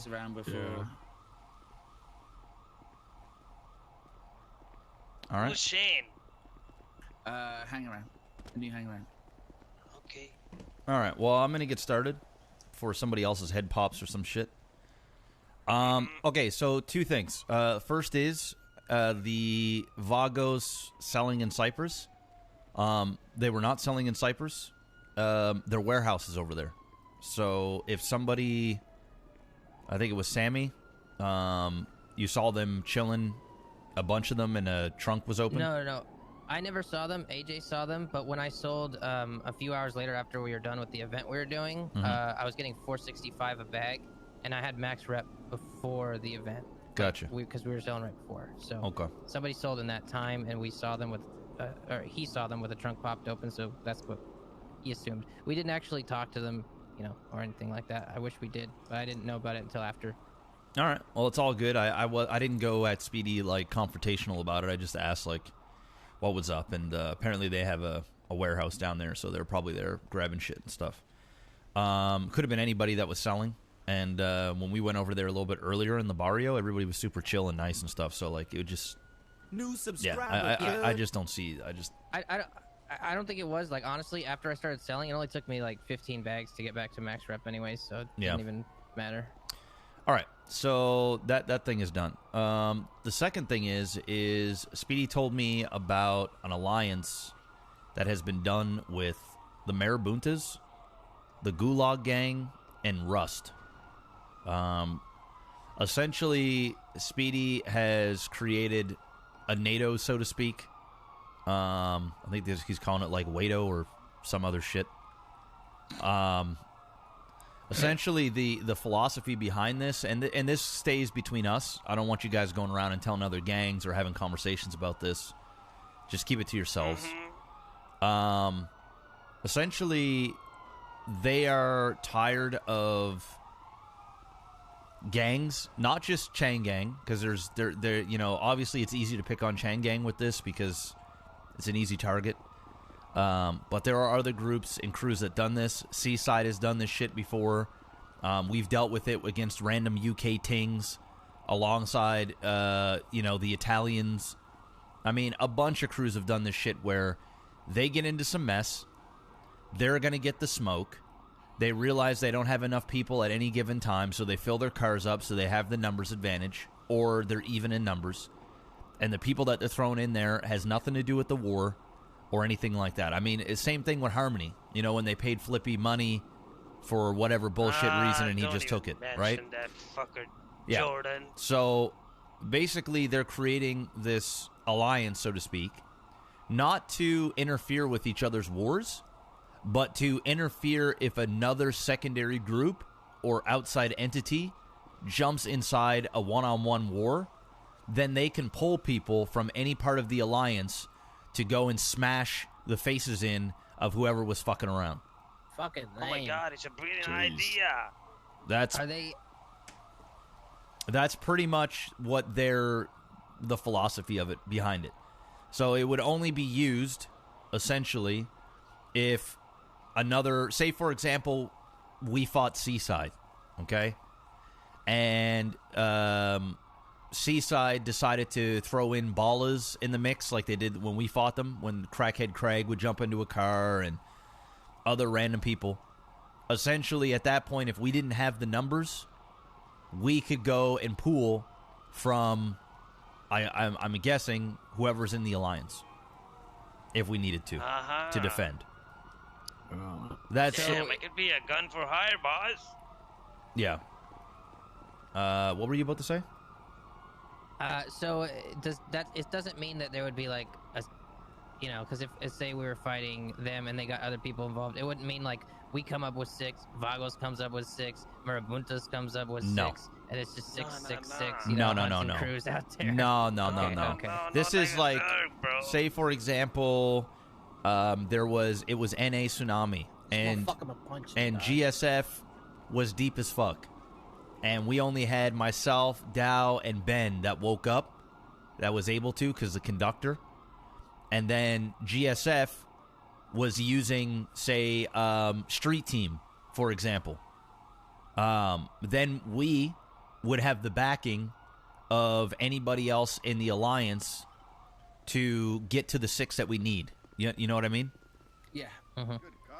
this around before. Yeah. All right. Who's Shane? Hang around. A new hang around. Okay. All right. Well, I'm gonna get started before somebody else's head pops or some shit. Okay. So 2 things. First is the Vagos selling in Cyprus. They were not selling in Cyprus. Their warehouse is over there. So if somebody, I think it was Sammy, you saw them chilling, a bunch of them, and a trunk was open. No. I never saw them. AJ saw them, but when I sold a few hours later after we were done with the event we were doing, I was getting $465 a bag, and I had max rep before the event. Gotcha. Because we were selling right before. So Okay. somebody sold in that time, and we saw them with, or he saw them with a trunk popped open. So that's what he assumed. We didn't actually talk to them, you know, or anything like that. I wish we did, but I didn't know about it until after. All right. Well, it's all good. I didn't go at Speedy like confrontational about it. I just asked like what was up, and apparently they have a warehouse down there, so they're probably there grabbing shit and stuff. Could have been anybody that was selling. And when we went over there a little bit earlier in the barrio, everybody was super chill and nice and stuff. So like it would just new subscriber. I just don't see. I don't think it was, like, honestly, after I started selling, it only took me like 15 bags to get back to max rep anyway, so it didn't even matter. All right, so that thing is done. The second thing is Speedy told me about an alliance that has been done with the Marabuntas, the Gulag Gang, and Rust. Essentially, Speedy has created a NATO, so to speak. I think he's calling it like Wato or some other shit. Essentially, the philosophy behind this, and this stays between us. I don't want you guys going around and telling other gangs or having conversations about this. Just keep it to yourselves. Essentially, they are tired of gangs, not just Chang Gang, because there you know, obviously it's easy to pick on Chang Gang with this because it's an easy target. But there are other groups and crews that done this. Seaside has done this shit before. We've dealt with it against random UK tings alongside, you know, the Italians. I mean, a bunch of crews have done this shit where they get into some mess. They're going to get the smoke. They realize they don't have enough people at any given time, so they fill their cars up so they have the numbers advantage, or they're even in numbers. And the people that they're throwing in there has nothing to do with the war or anything like that. I mean, it's same thing with Harmony. You know, when they paid Flippy money for whatever bullshit reason and he just took it, right? That fucker Yeah. Jordan. So basically they're creating this alliance, so to speak, not to interfere with each other's wars, but to interfere if another secondary group or outside entity jumps inside a one-on-one war, then they can pull people from any part of the alliance to go and smash the faces in of whoever was fucking around. Fucking lame. Oh my god, it's a brilliant idea. That's pretty much what the philosophy of it behind it. So it would only be used essentially if another, say for example, we fought Seaside, okay? And Seaside decided to throw in ballas in the mix like they did when we fought them, when Crackhead Craig would jump into a car and other random people. Essentially, at that point, if we didn't have the numbers, we could go and pool from, I'm guessing, whoever's in the alliance, if we needed to defend. That's Damn, it could be a gun for hire, boss. Yeah. What were you about to say? So it doesn't mean that there would be like a, you know, because if say we were fighting them and they got other people involved, it wouldn't mean like we come up with 6, Vagos comes up with 6, Marabuntas comes up with 6, and it's just 6, 6, 6. You know, no. Crews out there. No. Okay. This is like, say for example, it was NA Tsunami and GSF was deep as fuck. And we only had myself, Dow, and Ben that woke up, that was able to, because the conductor. And then GSF was using, say, Street Team, for example. Then we would have the backing of anybody else in the alliance to get to the 6 that we need. You know what I mean? Yeah.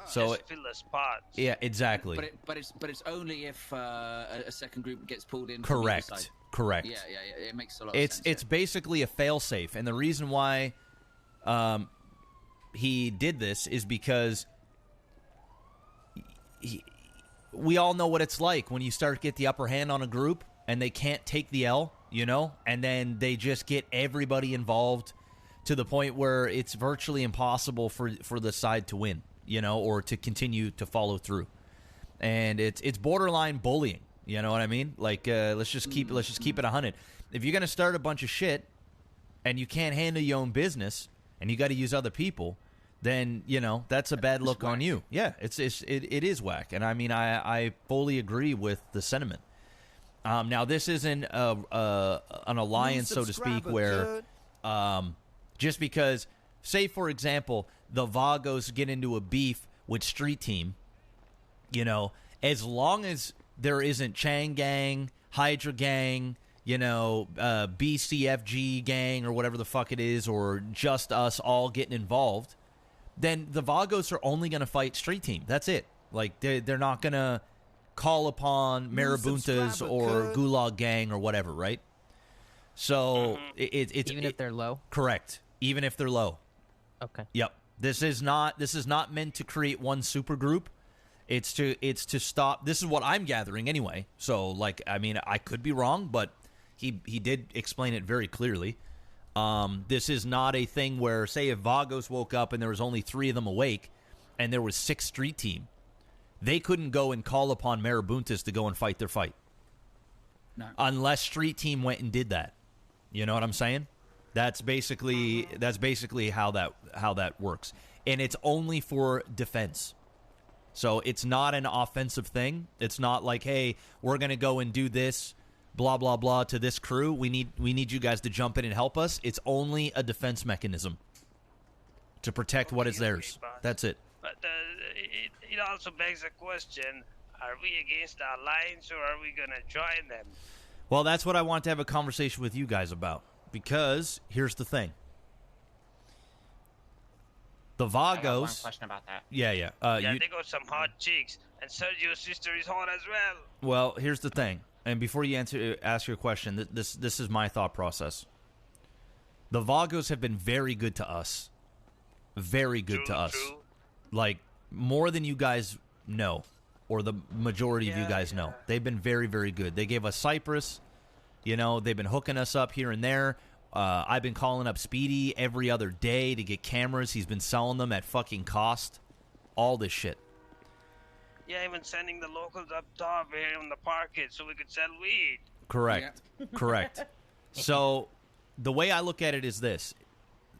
So Just fill the spots. yeah, exactly. But it's only if a second group gets pulled in. Correct. From either side. Correct. Yeah. It makes a lot of sense. It's basically a failsafe, and the reason why he did this is because we all know what it's like when you start to get the upper hand on a group and they can't take the L, you know, and then they just get everybody involved to the point where it's virtually impossible for the side to win, you know, or to continue to follow through. And it's borderline bullying, you know what I mean? Like let's just keep it 100. If you're gonna start a bunch of shit and you can't handle your own business and you got to use other people, then, you know, that's a bad look on you. Yeah, it is whack. And I mean, I fully agree with the sentiment. Now, this isn't an alliance, so to speak, where just because, say, for example, the Vagos get into a beef with Street Team, you know, as long as there isn't Chang Gang, Hydra Gang, you know, BCFG Gang, or whatever the fuck it is, or just us all getting involved, then the Vagos are only going to fight Street Team. That's it. Like, they're not going to call upon Marabuntas or Gulag Gang or whatever, right? So it's even if they're low. Correct. Even if they're low. Okay. Yep. This is not meant to create one super group. It's to stop. This is what I'm gathering anyway. So, like, I mean, I could be wrong, but he did explain it very clearly. This is not a thing where, say, if Vagos woke up and there was only 3 of them awake and there was 6 Street Team, they couldn't go and call upon Marabuntas to go and fight their fight. No. Unless Street Team went and did that. You know what I'm saying? That's basically how that works. And it's only for defense. So it's not an offensive thing. It's not like, hey, we're going to go and do this, blah, blah, blah, to this crew. We need you guys to jump in and help us. It's only a defense mechanism to protect what is theirs. That's it. But it also begs the question, are we against the alliance or are we going to join them? Well, that's what I want to have a conversation with you guys about. Because here's the thing. The Vagos... I got one question about that. Yeah. They got some hot chicks, and Sergio's sister is hot as well. Well, here's the thing. And before you ask your question, this is my thought process. The Vagos have been very good to us. Very good to us. True. Like, more than you guys know. Or the majority of you guys know. They've been very, very good. They gave us Cyprus. You know, they've been hooking us up here and there. I've been calling up Speedy every other day to get cameras. He's been selling them at fucking cost. All this shit. Yeah, even sending the locals up top here in the market so we could sell weed. Correct. Yeah. Correct. So, the way I look at it is this.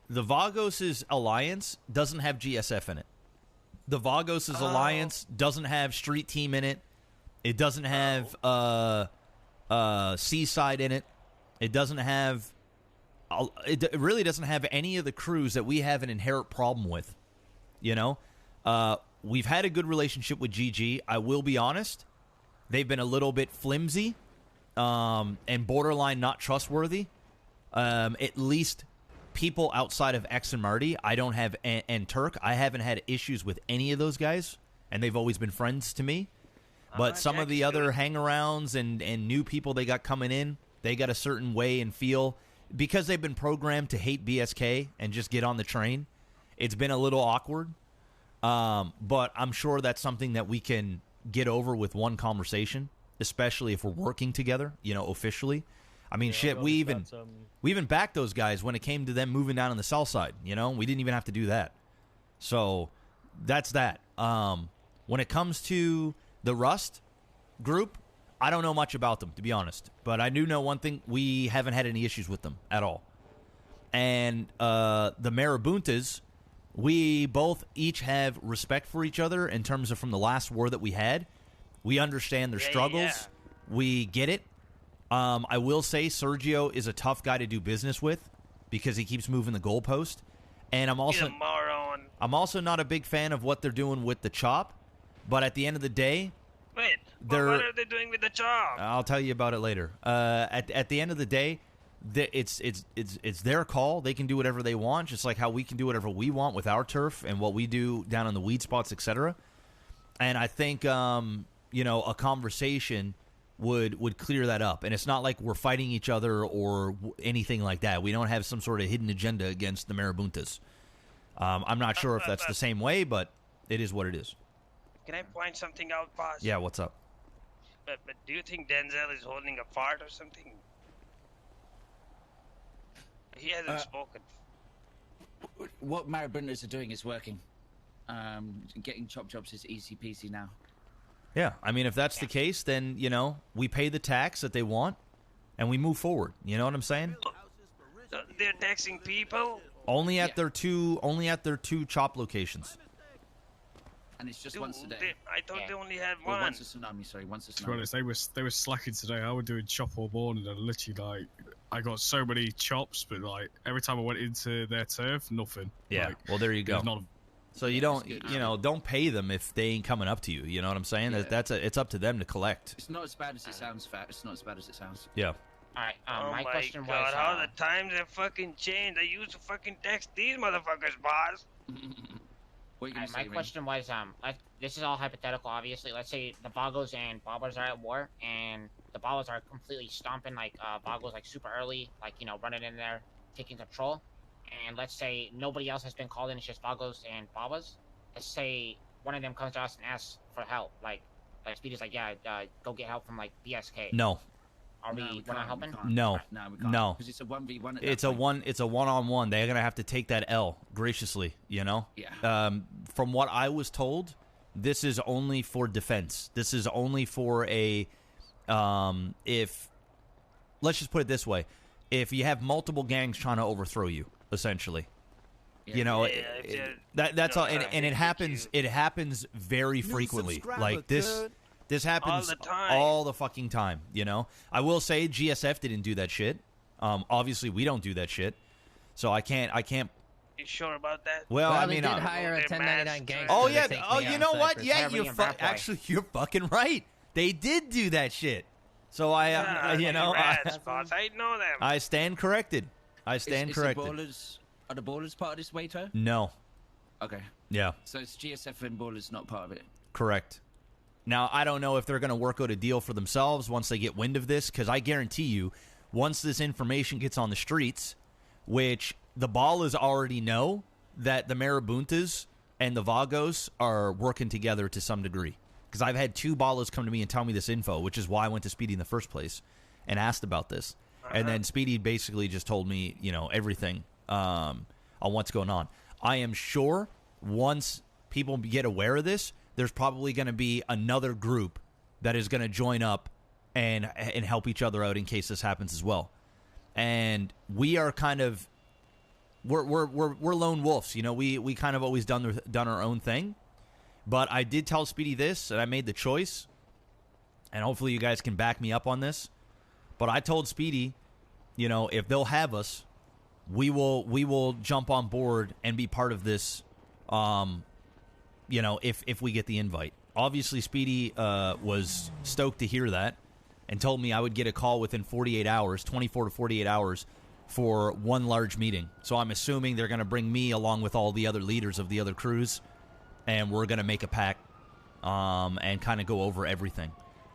The Vagos' alliance doesn't have GSF in it. The Vagos' alliance doesn't have Street Team in it. It doesn't have Seaside in it. It doesn't have... It really doesn't have any of the crews that we have an inherent problem with. You know? We've had a good relationship with GG. I will be honest. They've been a little bit flimsy and borderline not trustworthy. At least people outside of X and Marty, I don't have, and Turk, I haven't had issues with any of those guys, and they've always been friends to me. But some of the other hang-arounds and new people they got coming in, they got a certain way and feel. Because they've been programmed to hate BSK and just get on the train, it's been a little awkward. But I'm sure that's something that we can get over with one conversation, especially if we're working together, you know, officially. I mean, shit, we even backed those guys when it came to them moving down on the south side, you know? We didn't even have to do that. So, that's that. When it comes to the Rust group, I don't know much about them, to be honest. But I do know one thing. We haven't had any issues with them at all. And the Marabuntas, we both each have respect for each other in terms of from the last war that we had. We understand their struggles. Yeah. We get it. I will say Sergio is a tough guy to do business with because he keeps moving the goalpost. And I'm He's a moron. not a big fan of what they're doing with the chop. But at the end of the day... Wait, they're. What are they doing with the job? I'll tell you about it later. At the end of the day, it's their call. They can do whatever they want, just like how we can do whatever we want with our turf and what we do down in the weed spots, etc. And I think a conversation would clear that up. And it's not like we're fighting each other or anything like that. We don't have some sort of hidden agenda against the Marabuntas. I'm not sure if that's the same way, but it is what it is. Can I point something out, boss? Yeah, what's up? But do you think Denzel is holding a fart or something? He hasn't spoken. What Marabuntas are doing is working. Getting chop jobs is easy peasy now. Yeah, I mean, if that's the case, then, we pay the tax that they want, and we move forward. You know what I'm saying? They're taxing people? Only at their two chop locations. And it's just once a day. I thought they only had Well, one. once a tsunami, sorry, once a To be tsunami. honest, they were slacking today. I was doing chop all morning, and literally, I got so many chops, but every time I went into their turf, nothing. Yeah, well, there you go. There's not So you don't, don't pay them if they ain't coming up to you. You know what I'm saying? Yeah. It's up to them to collect. It's not as bad as it sounds, Fat. It's not as bad as it sounds. Yeah. Alright, Oh my question God, was... how the times have fucking changed. I used to fucking text these motherfuckers, boss. What are you gonna say, my Ring? question was, this is all hypothetical, obviously. Let's say the Vagos and Bobbers are at war, and the Bobbers are completely stomping, Vagos, super early, running in there, taking control. And let's say nobody else has been called in, it's just Vagos and Bobbers. Let's say one of them comes to us and asks for help, Speedy's go get help from, BSK. No. Are we're not helping? No. No, we can't. No. Because it's a 1v1 at It's that a point. It's a one-on-one. They're gonna have to take that L graciously. Yeah. From what I was told, this is only for defense. This is only for a if. Let's just put it this way: if you have multiple gangs trying to overthrow you, essentially. Yeah. That's all, and it happens. It happens very frequently. This happens All the time. all the fucking time. I will say GSF didn't do that shit. Obviously, we don't do that shit. So I can't. You sure about that? Well, I they mean, did hire a They're 1099 masked. gangster. oh to yeah. take Oh, me you out know in what? Cyprus. Yeah, Everybody in Bad Boy. actually, you're fucking right. They did do that shit. So I, Rats, boss. I know them. I stand corrected. I stand corrected. Are the ballers part of this, Waito? No. Okay. Yeah. So it's GSF and ballers not part of it. Correct. Now, I don't know if they're going to work out a deal for themselves once they get wind of this, because I guarantee you, once this information gets on the streets, which the Ballas already know that the Marabuntas and the Vagos are working together to some degree. Because I've had two Ballas come to me and tell me this info, which is why I went to Speedy in the first place and asked about this. And then Speedy basically just told me, everything on what's going on. I am sure once people get aware of this, there's probably going to be another group that is going to join up and help each other out in case this happens as well. And we are kind of we're lone wolves, we kind of always done our own thing. But I did tell Speedy this, and I made the choice, and hopefully you guys can back me up on this. But I told Speedy, if they'll have us, we will jump on board and be part of this. If we get the invite. Obviously, Speedy was stoked to hear that and told me I would get a call within 48 hours, 24 to 48 hours, for one large meeting. So I'm assuming they're going to bring me along with all the other leaders of the other crews, and we're going to make a pack and kind of go over everything.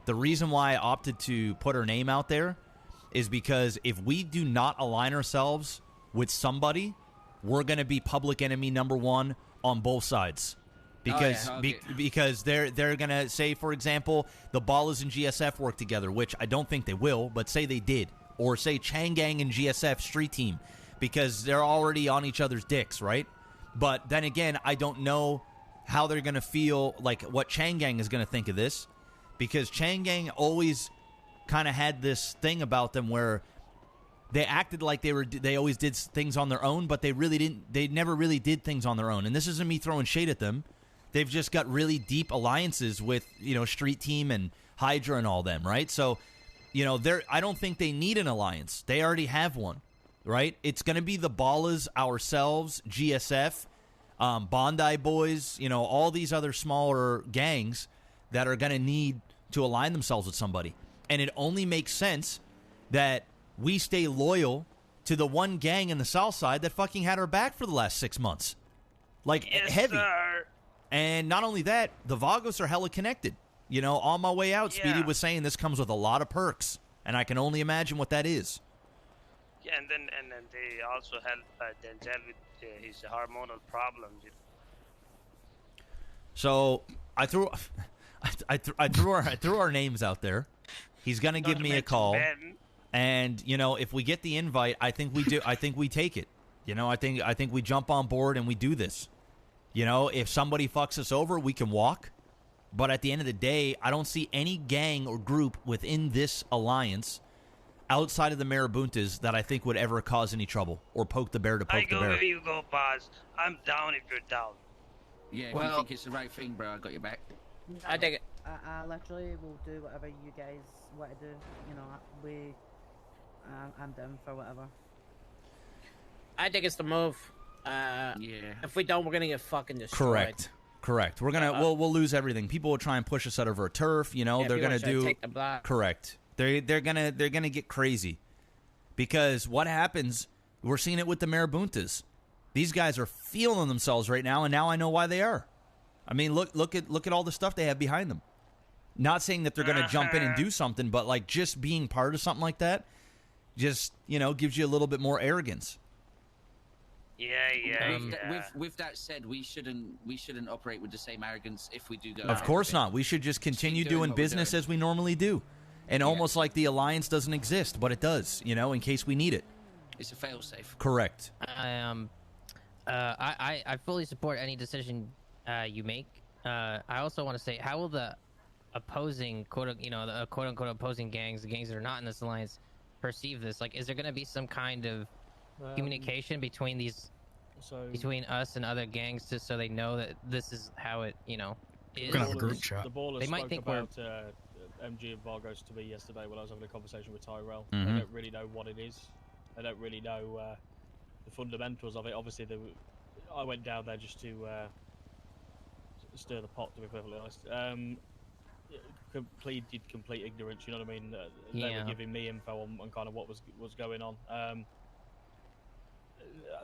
The reason why I opted to put her name out there is because if we do not align ourselves with somebody, we're going to be public enemy number one on both sides. Because because they're going to say, for example, the Ballas and GSF work together, which I don't think they will, but say they did. Or say Changang and GSF street team, because they're already on each other's dicks, right? But then again, I don't know how they're going to feel, what Changang is going to think of this, because Changang always kind of had this thing about them where they acted like they always did things on their own, but they never really did things on their own. And this isn't me throwing shade at them. They've just got really deep alliances with, Street Team and Hydra and all them, right? So, I don't think they need an alliance. They already have one, right? It's going to be the Ballas, ourselves, GSF, Bondi Boys, all these other smaller gangs that are going to need to align themselves with somebody. And it only makes sense that we stay loyal to the one gang in the South Side that fucking had our back for the last 6 months. Like, Yes, heavy. sir. And not only that, the Vagos are hella connected. You know, on my way out, Speedy Yeah. was saying this comes with a lot of perks. And I can only imagine what that is. Yeah, and then they also help Denzel with his hormonal problems. So I threw our names out there. He's gonna give Not to me a mention call. Ben. And, you know, if we get the invite, I think we do. I think we take it. You know, I think we jump on board and we do this. You know, if somebody fucks us over, we can walk. But at the end of the day, I don't see any gang or group within this alliance outside of the Marabuntas that I think would ever cause any trouble or poke the bear to I poke the go bear. where you go, boss. I'm down if you're down. Yeah, if Well- you think it's the right thing, bro, I got your back. I dig it. I literally will do whatever you guys want to do. You know, I'm down for whatever. I think it's the move. Yeah. If we don't, we're gonna get fucking destroyed. Correct. We're gonna we'll lose everything. People will try and push us out of our turf. You know, Yeah, they're people gonna try to do take the block. correct. They're gonna get crazy because what happens? We're seeing it with the Marabuntas. These guys are feeling themselves right now, and now I know why they are. I mean, look at all the stuff they have behind them. Not saying that they're gonna jump in and do something, but like just being part of something like that, just gives you a little bit more arrogance. Yeah. With that said, we shouldn't operate with the same arrogance if we do go. Of course not. We should just continue doing doing what we're business doing. as we normally do. And almost like the alliance doesn't exist, but it does, in case we need it. It's a failsafe. Correct. I fully support any decision you make. I also want to say, how will the opposing the quote unquote opposing gangs, the gangs that are not in this alliance, perceive this? Like, is there going to be some kind of communication between between us and other gangs, just so they know that this is how it is? We're gonna have a group chat. The ballers They might spoke think about MG and Vargos to me yesterday when I was having a conversation with Tyrell. Mhm. They don't really know what it is. They don't really know the fundamentals of it. Obviously, I went down there just to stir the pot, to be perfectly honest. Complete ignorance, you know what I mean? They Yeah. were giving me info on kind of what was going on.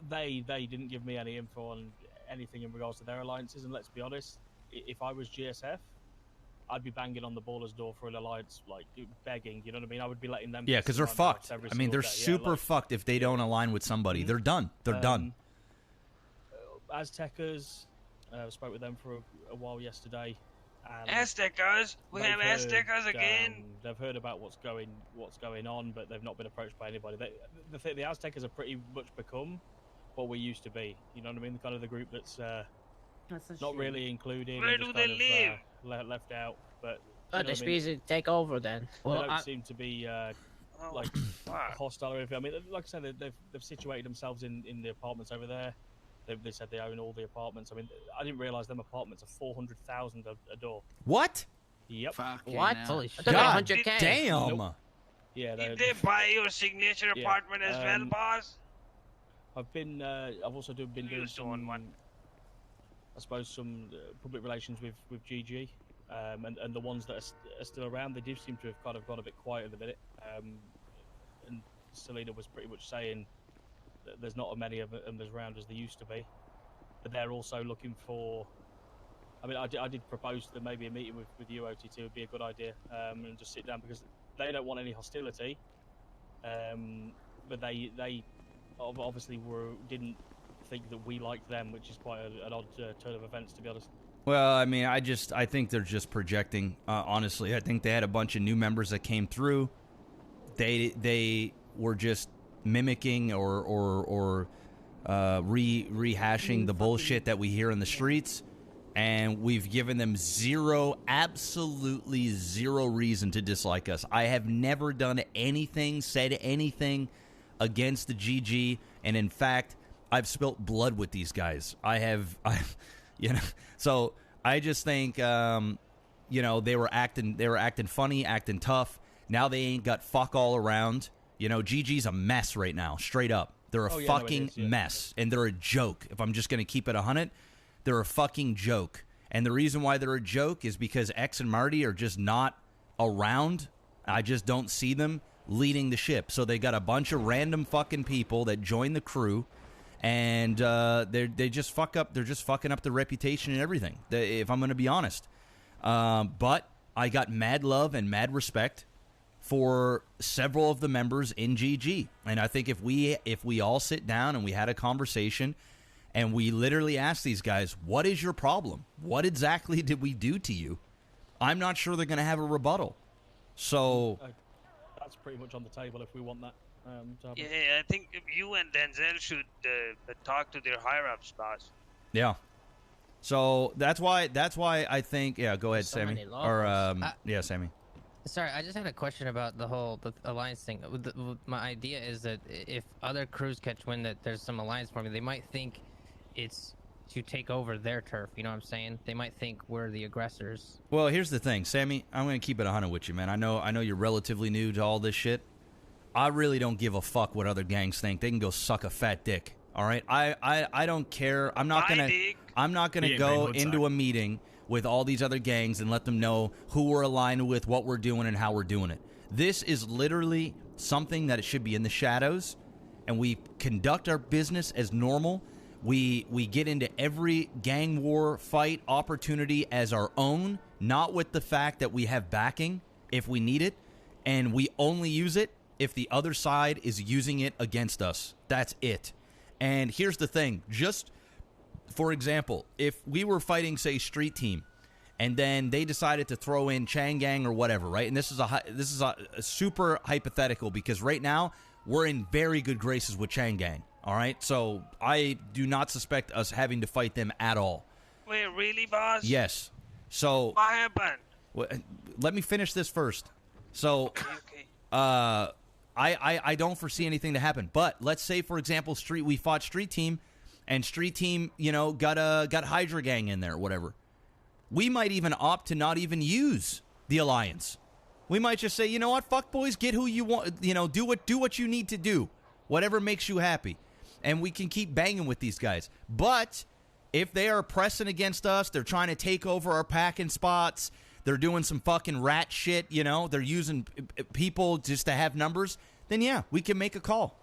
They didn't give me any info on anything in regards to their alliances, and let's be honest, if I was GSF, I'd be banging on the ballers' door for an alliance, like begging, you know what I mean? I would be letting them. Yeah, because they're sit on my fucked. nuts every I mean, single they're day. Yeah, super like, fucked if they don't align with somebody. They're done. They're done. Aztecers, spoke with them for a while yesterday. And Aztecers, we have they've Aztecers heard, again. They've heard about what's going on, but they've not been approached by anybody. The Aztecers have pretty much become what we used to be. You know what I mean? Kind of the group that's That's a not shame. really included. Where and do just they kind of, left out, but. Oh, you know this what I mean? means to take over then. They Well, don't seem to be Oh, like fuck. hostile or anything. I mean, like I said, they've situated themselves in the apartments over there. They said they own all the apartments. I mean, I didn't realise them apartments are 400,000 a door. What? Yep. Fucking What? hell. Holy I shit! thought God 100K. damn. Nope. Yeah. Did they buy your signature Yeah, apartment as well, boss? I've also been doing Used to own some, one. I suppose, some public relations with GG, and the ones that are still around. They do seem to have kind of gone a bit quiet at the minute. And Selena was pretty much saying that there's not as many of them as around as there used to be. But they're also looking for. I mean, I did propose that maybe a meeting with you, OTT, would be a good idea, and just sit down because they don't want any hostility. But they obviously didn't think that we liked them, which is quite an odd turn of events, to be honest. Well, I mean, I think they're just projecting. Honestly, I think they had a bunch of new members that came through. They were just mimicking or rehashing the bullshit that we hear in the streets, and we've given them absolutely zero reason to dislike us. I have never done anything, said anything against the GG, and in fact, I've spilt blood with these guys. So I just think, they were acting funny, acting tough. Now they ain't got fuck all around. GG's a mess right now, straight up. They're a fucking mess, and they're a joke. If I'm just going to keep it 100, they're a fucking joke. And the reason why they're a joke is because X and Marty are just not around. I just don't see them leading the ship. So they got a bunch of random fucking people that join the crew, and they just fuck up. They're just fucking up the reputation and everything. If I'm going to be honest, but I got mad love and mad respect for several of the members in GG, and I think if we all sit down and we had a conversation, and we literally asked these guys, "What is your problem? What exactly did we do to you?" I'm not sure they're going to have a rebuttal. So that's pretty much on the table if we want that. To happen. Yeah, I think you and Denzel should talk to their higher ups, boss. Yeah. So that's why I think. Yeah, go ahead, So Sammy. many Or logos. yeah, Sammy. Sorry, I just had a question about the alliance thing. My idea is that if other crews catch wind that there's some alliance forming, they might think it's to take over their turf. You know what I'm saying? They might think we're the aggressors. Well, here's the thing, Sammy. I'm going to keep it 100 with you, man. I know you're relatively new to all this shit. I really don't give a fuck what other gangs think. They can go suck a fat dick. All right? I don't care. I'm not going to go into a meeting with all these other gangs and let them know who we're aligned with, what we're doing, and how we're doing it. This is literally something that it should be in the shadows, and we conduct our business as normal. We get into every gang war fight opportunity as our own, not with the fact that we have backing if we need it, and we only use it if the other side is using it against us. That's it. And here's the thing. Just for example, if we were fighting, say, Street Team, and then they decided to throw in Chang Gang or whatever, right? And this is a super hypothetical because right now we're in very good graces with Chang Gang. All right, so I do not suspect us having to fight them at all. Wait, really, boss? Yes. So what happened? Let me finish this first. So, Okay. I don't foresee anything to happen. But let's say, for example, we fought Street Team, and Street Team, got Hydra Gang in there, or whatever. We might even opt to not even use the alliance. We might just say, you know what, fuck boys, get who you want. Do what you need to do, whatever makes you happy. And we can keep banging with these guys. But if they are pressing against us, they're trying to take over our packing spots, they're doing some fucking rat shit, they're using people just to have numbers, then yeah, we can make a call.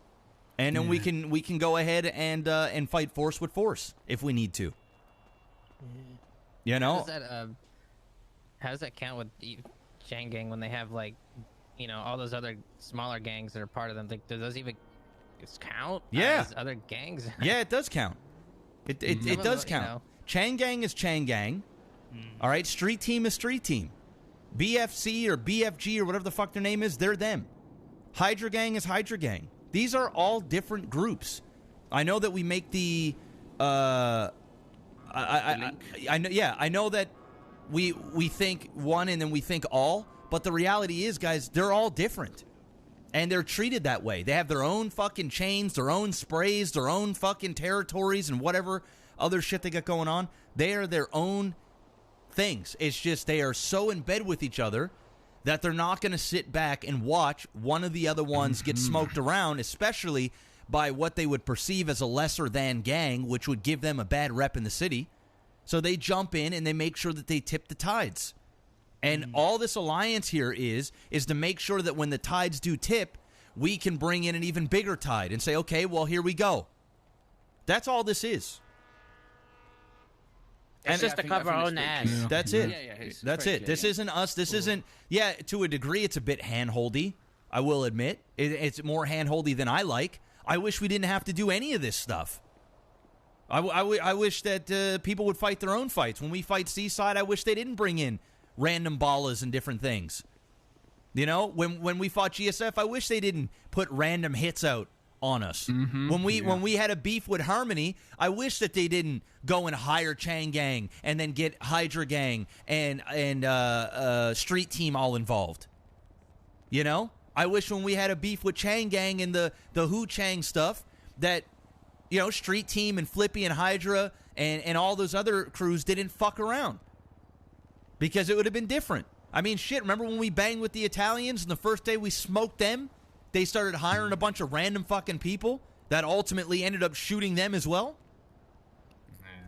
And then we can go ahead and fight force with force if we need to. How does that count with the Chang Gang when they have all those other smaller gangs that are part of them? Like, do those even count? Yeah. As other gangs? Yeah, it does count. It does count. Chang Gang is Chang Gang. All right, Street Team is Street Team. BFC or BFG or whatever the fuck their name is, they're them. Hydra Gang is Hydra Gang. These are all different groups. I know that we make the I know that we think one and then we think all, but the reality is, guys, they're all different. And they're treated that way. They have their own fucking chains, their own sprays, their own fucking territories, and whatever other shit they got going on. They are their own things. It's just they are so in bed with each other that they're not going to sit back and watch one of the other ones get smoked around, especially by what they would perceive as a lesser-than gang, which would give them a bad rep in the city. So they jump in and they make sure that they tip the tides. And all this alliance here is to make sure that when the tides do tip, we can bring in an even bigger tide and say, okay, well, here we go. That's all this is. It's just to cover our own ass. Yeah. That's it. Yeah, That's it. This isn't us. This isn't... Yeah, to a degree, it's a bit hand-holdy, I will admit. It's more hand-holdy than I like. I wish we didn't have to do any of this stuff. I wish that people would fight their own fights. When we fight Seaside, I wish they didn't bring in random ballas and different things. When we fought GSF, I wish they didn't put random hits out on us. When we had a beef with Harmony, I wish that they didn't go and hire Chang Gang and then get Hydra Gang and Street Team all involved. I wish when we had a beef with Chang Gang and the Hu Chang stuff that Street Team and Flippy and Hydra and all those other crews didn't fuck around. Because it would have been different. I mean, shit, remember when we banged with the Italians and the first day we smoked them? They started hiring a bunch of random fucking people that ultimately ended up shooting them as well?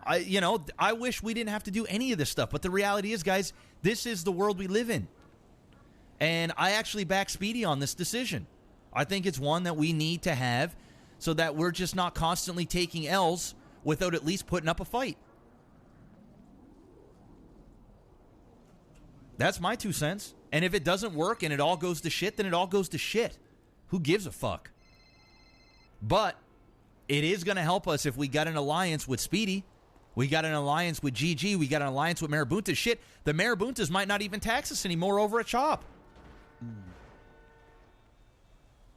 I wish we didn't have to do any of this stuff. But the reality is, guys, this is the world we live in. And I actually back Speedy on this decision. I think it's one that we need to have so that we're just not constantly taking L's without at least putting up a fight. That's my 2 cents. And if it doesn't work and it all goes to shit, then it all goes to shit. Who gives a fuck? But it is going to help us if we got an alliance with Speedy. We got an alliance with GG. We got an alliance with Marabunta. Shit, the Marabuntas might not even tax us anymore over at Chop.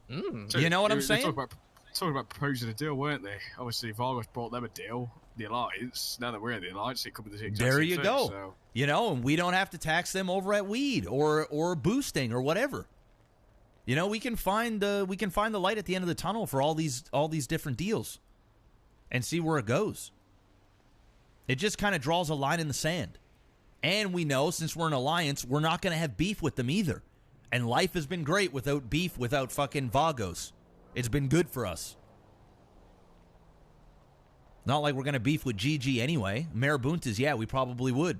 So You know what I'm they saying? Talking about proposing a deal, weren't they? Obviously, Vargas brought them a deal, the alliance. Now that we're in the alliance, it could be the exact There same you thing, go. So. You know, and we don't have to tax them over at weed or boosting or whatever. You know, we can find the light at the end of the tunnel for all these different deals, and see where it goes. It just kind of draws a line in the sand, and we know since we're an alliance, we're not going to have beef with them either. And life has been great without beef, without fucking Vagos. It's been good for us. Not like we're going to beef with GG anyway. Marabuntas, yeah, we probably would.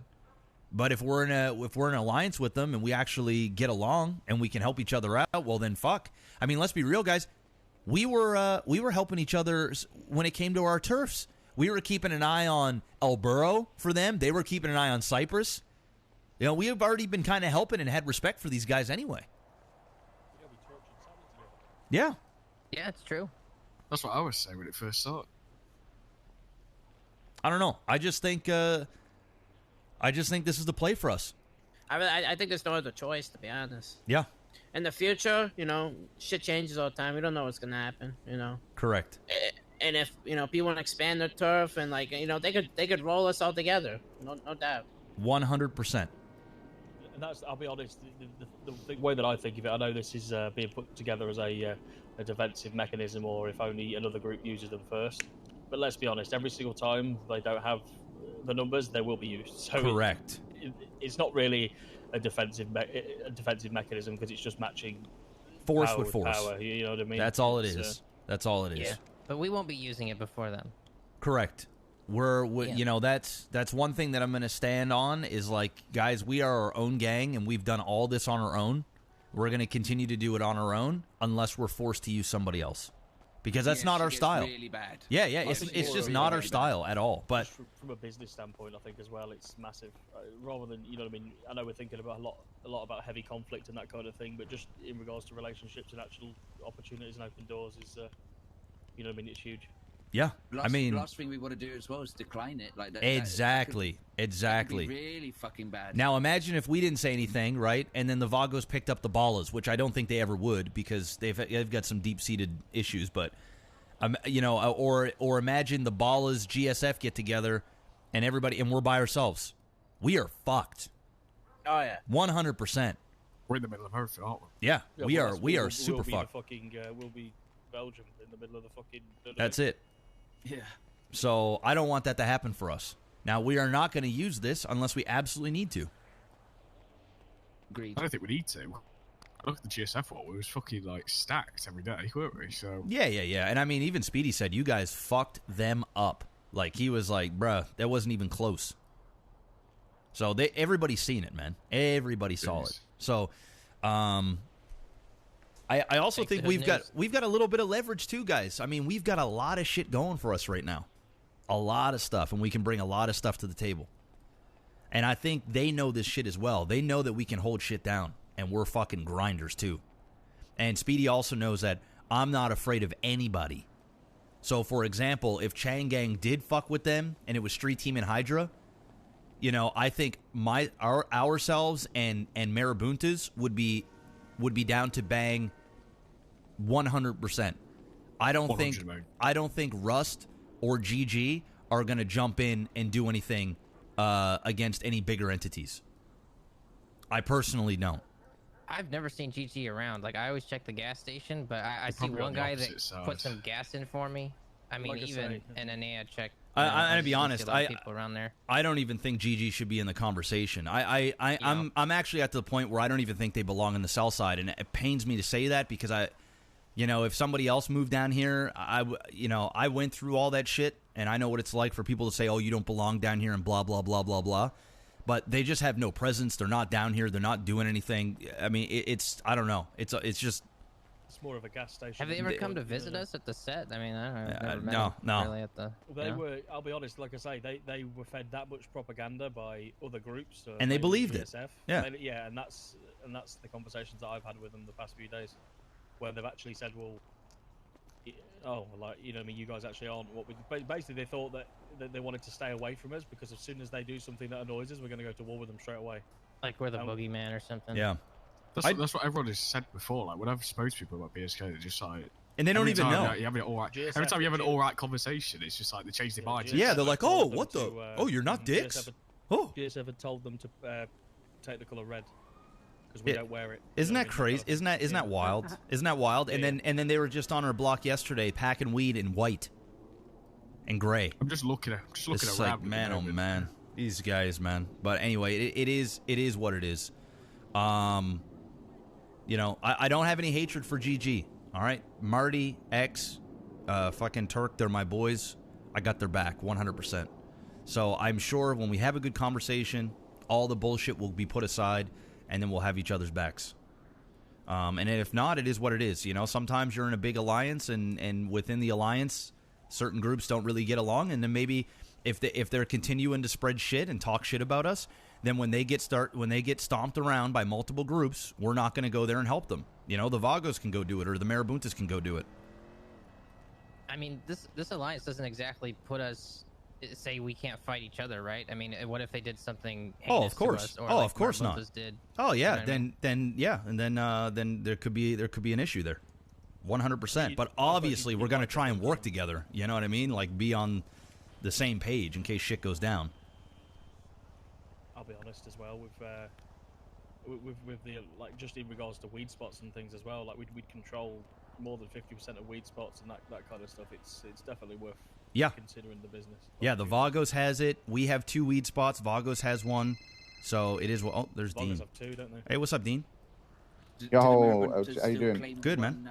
But if we're in an alliance with them and we actually get along and we can help each other out, well then fuck. I mean, let's be real, guys. We were helping each other when it came to our turfs. We were keeping an eye on El Burro for them. They were keeping an eye on Cyprus. You know, we have already been kind of helping and had respect for these guys anyway. Yeah. Yeah, it's true. That's what I was saying when it first started. I don't know. I just think this is the play for us. I think there's no other choice, to be honest. Yeah. In the future, you know, shit changes all the time. We don't know what's gonna happen, you know. Correct. And if, you know, people want to expand their turf and, like, you know, they could roll us all together. No doubt. 100%. And that's, I'll be honest, the way that I think of it, I know this is being put together as a defensive mechanism, or if only another group uses them first. But let's be honest, every single time they don't have the numbers, they will be used. So correct. It's not really a defensive mechanism, because it's just matching force power with force. Power, you know what I mean? That's all it is. That's all it is. Yeah, but we won't be using it before them. Correct. You know, that's one thing that I'm going to stand on is, like, guys, we are our own gang and we've done all this on our own. We're going to continue to do it on our own unless we're forced to use somebody else, because that's not our style. Really bad. Yeah, it's just not our style at all. But from a business standpoint, I think as well, it's massive. Rather than, you know what I mean, I know we're thinking about a lot about heavy conflict and that kind of thing, but just in regards to relationships and actual opportunities and open doors is, you know what I mean, it's huge. yeah, last thing we want to do as well is decline it. Like that. exactly. That could be really fucking bad. Now imagine if we didn't say anything, right? And then the Vagos picked up the Ballas, which I don't think they ever would, because they've got some deep-seated issues. But you know, or imagine the Ballas GSF get together, and we're by ourselves. We are fucked. Oh yeah, 100%. We're in the middle of everything, aren't we? Yeah, we are. We'll Super be fucked. We'll be Belgium in the middle of the fucking. That's it. Yeah. So I don't want that to happen for us. Now, we are not going to use this unless we absolutely need to. Agreed. I don't think we need to. I look at the GSF one, we was fucking, like, stacked every day, weren't we? So Yeah. And I mean, even Speedy said you guys fucked them up. Like, he was like, bruh, that wasn't even close. So everybody's seen it, man. Everybody saw it. So, I also think we've got a little bit of leverage too, guys. I mean, we've got a lot of shit going for us right now. A lot of stuff, and we can bring a lot of stuff to the table. And I think they know this shit as well. They know that we can hold shit down, and we're fucking grinders too. And Speedy also knows that I'm not afraid of anybody. So, for example, if Chang Gang did fuck with them, and it was Street Team and Hydra, you know, I think ourselves and Marabuntas would be down to bang 100%. I don't think Rust or GG are going to jump in and do anything against any bigger entities. I personally don't. I've never seen GG around. Like, I always check the gas station, but I see one guy that put some gas in for me. I mean, even NNA I checked. To be honest, people around there. I don't even think GG should be in the conversation. I'm actually at the point where I don't even think they belong in the sell side, and it pains me to say that because if somebody else moved down here, I went through all that shit, and I know what it's like for people to say, "Oh, you don't belong down here," and blah blah blah blah blah. but they just have no presence. They're not down here. They're not doing anything. I mean, it's I don't know. It's just. It's more of a gas station. Have they ever come to visit us at the set? I mean, I don't know. I've never met no, them no. Really at the, They were. I'll be honest. Like I say, they were fed that much propaganda by other groups, and they believed it. GSF. Yeah, yeah, and that's the conversations that I've had with them the past few days, where they've actually said, well, oh, like I mean, you guys actually aren't what we. Basically, they thought that they wanted to stay away from us because as soon as they do something that annoys us, we're going to go to war with them straight away. Like we're the boogeyman or something. Yeah. That's what everyone has said before. Like, whenever I've spoken to people about BSK, they're just like, and they don't even know. You have an all right, every time you have an all right conversation, it's just like they change their mind. Yeah, they're like, oh, what the? Oh, you're not dicks. GSF had told them to take the color red because we don't wear it. Isn't that crazy? Isn't that wild? Isn't that wild? And then they were just on our block yesterday, packing weed in white and gray. I'm just looking at. It's around. like, man, oh man, these guys, man. But anyway, it is what it is. You know, I don't have any hatred for GG. All right, Marty, X, fucking Turk, they're my boys. I got their back 100%. So I'm sure when we have a good conversation, all the bullshit will be put aside, and then we'll have each other's backs. And if not, it is what it is. You know, sometimes you're in a big alliance, and within the alliance, certain groups don't really get along, and then maybe if they're continuing to spread shit and talk shit about us, then when they get stomped around by multiple groups, we're not going to go there and help them. You know, the Vagos can go do it, or the Marabuntas can go do it. I mean, this alliance doesn't exactly put us say we can't fight each other, right? I mean, what if they did something heinous of course. to us, or Oh, like of course not. Did, oh yeah, you know then then yeah, and then there could be an issue there, 100%. But obviously, we're going to try and work together. You know what I mean? Like, be on the same page in case shit goes down. I'll be honest as well with the like just in regards to weed spots and things as well. Like we'd control more than 50% of weed spots and that kind of stuff. It's definitely worth considering the business. Yeah, the Vagos has it. We have 2 weed spots. Vagos has 1. So it is. Oh, there's Vagos Dean. have 2, don't they? Hey, what's up, Dean? Yo, how you doing? Good, man.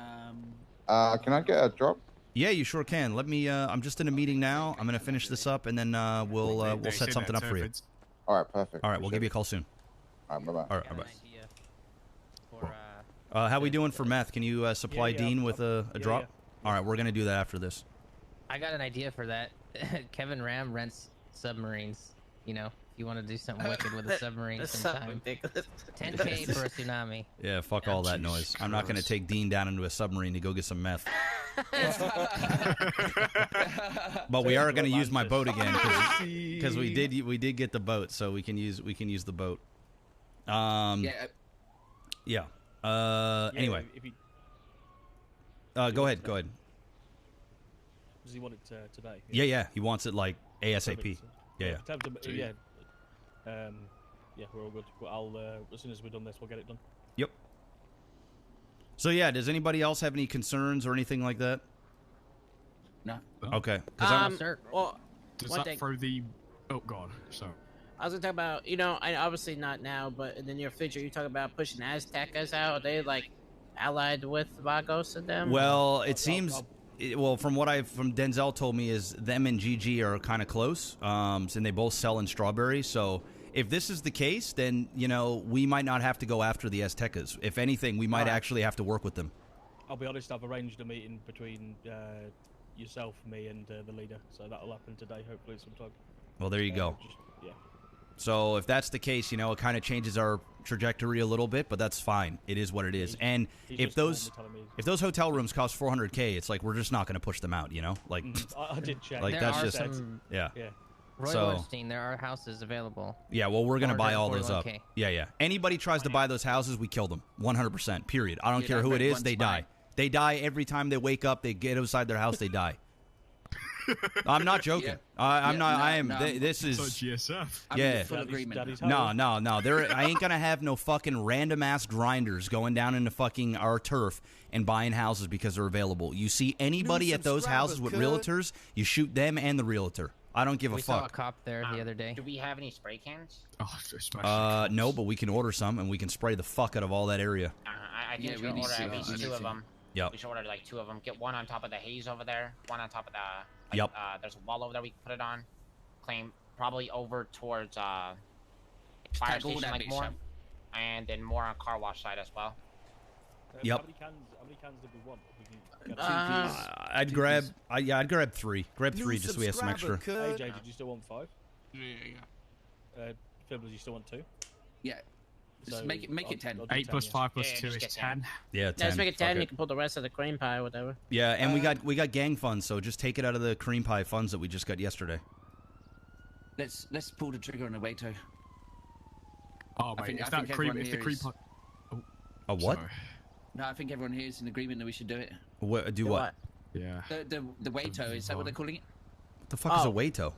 Can I get a drop? Yeah, you sure can. Let me. I'm just in a meeting now. I'm gonna finish this up, and then we'll set something up for you. All right, perfect. All right, we'll give you a call soon. All right, bye-bye. All right, bye. How we doing for meth? Can you supply Dean with a drop? Yeah. All right, we're gonna do that after this. I got an idea for that. Kevin Ram rents submarines. You know, if you want to do something wicked with a submarine sometime. 10K for a tsunami. Yeah, fuck all that noise. I'm not gonna take Dean down into a submarine to go get some meth. But we are gonna use my boat again because we did get the boat, so we can use the boat. Yeah. Anyway. Go ahead. Does he want it today? Yeah. He wants it like ASAP. Yeah. Yeah, we're all good. But I'll as soon as we're done this, we'll get it done. Yep. So yeah, does anybody else have any concerns or anything like that? No. Okay. Well, does one that thing. throw the? Oh God, so. I was gonna talk about, I obviously not now, but in the near future, you talk about pushing Aztecas out. Are they like allied with Vagos and them? Well, it seems. Well, from what from Denzel told me is them and GG are kind of close, and they both sell in Strawberry. So if this is the case, then we might not have to go after the Aztecas. If anything, we might actually have to work with them. I'll be honest. I've arranged a meeting between yourself, me, and the leader. So that'll happen today, hopefully sometime. Well, there you go. Yeah. So if that's the case, it kind of changes our trajectory a little bit, but that's fine. It is what it is. And if those hotel rooms cost $400K, it's like we're just not going to push them out. Like I did check. Like that's just yeah. Roy Weinstein, there are houses available. Yeah, well, we're going to buy all those up. Yeah. Anybody tries to buy those houses, we kill them. 100%. Period. I don't care who it is. They die. They die every time they wake up. They get outside their house. They die. I'm not joking. Yeah. I'm not. No, I am. no. This is. GSF. I'm Yeah. in full agreement. No. I ain't gonna have no fucking random ass grinders going down into fucking our turf and buying houses because they're available. You see anybody at those houses with realtors, you shoot them and the realtor. I don't give a We fuck. saw a cop there the other day. Do we have any spray cans? Oh, No, but we can order some and we can spray the fuck out of all that area. I think we order at least 2 of them. Yep. We should order like 2 of them. Get one on top of the haze over there. One on top of the. Yep. There's a wall over there we can put it on. Claim probably over towards fire tag all station that like bitch more, up. and then more on car wash side as well. Yep. How many cans did we want? We can get I'd grab. I'd grab 3. Grab 3 just so we have some extra. AJ, did you still want 5? Yeah. Fibbles, you still want 2? Yeah. Just So make it 10. I'll do 8 plus 5 plus Yeah, 2 just is get 10. Yeah, 10. Yeah, let's make it 10. Fuck You can pull the rest of the cream pie or whatever. Yeah, and we got gang funds, so just take it out of the cream pie funds that we just got yesterday. Let's pull the trigger on the Vato. Oh, I mate, think- if I that think cream, everyone if the here cream is- pie. A what? Sorry. No, I think everyone here is in agreement that we should do it. What? Do what? Yeah. The Vato, is that what they're calling it? What the fuck is a Wato?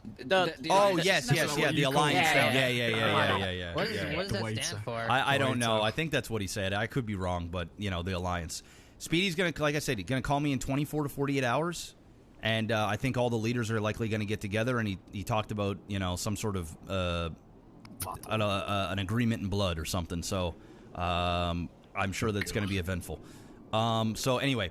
Alliance. Yes, the alliance. Yeah. What does that stand for? I don't know. I think that's what he said. I could be wrong, but the alliance. Speedy's gonna, like I said, gonna call me in 24 to 48 hours, and I think all the leaders are likely gonna get together. And he talked about some sort of an agreement in blood or something. So I'm sure that's gonna be eventful. So anyway,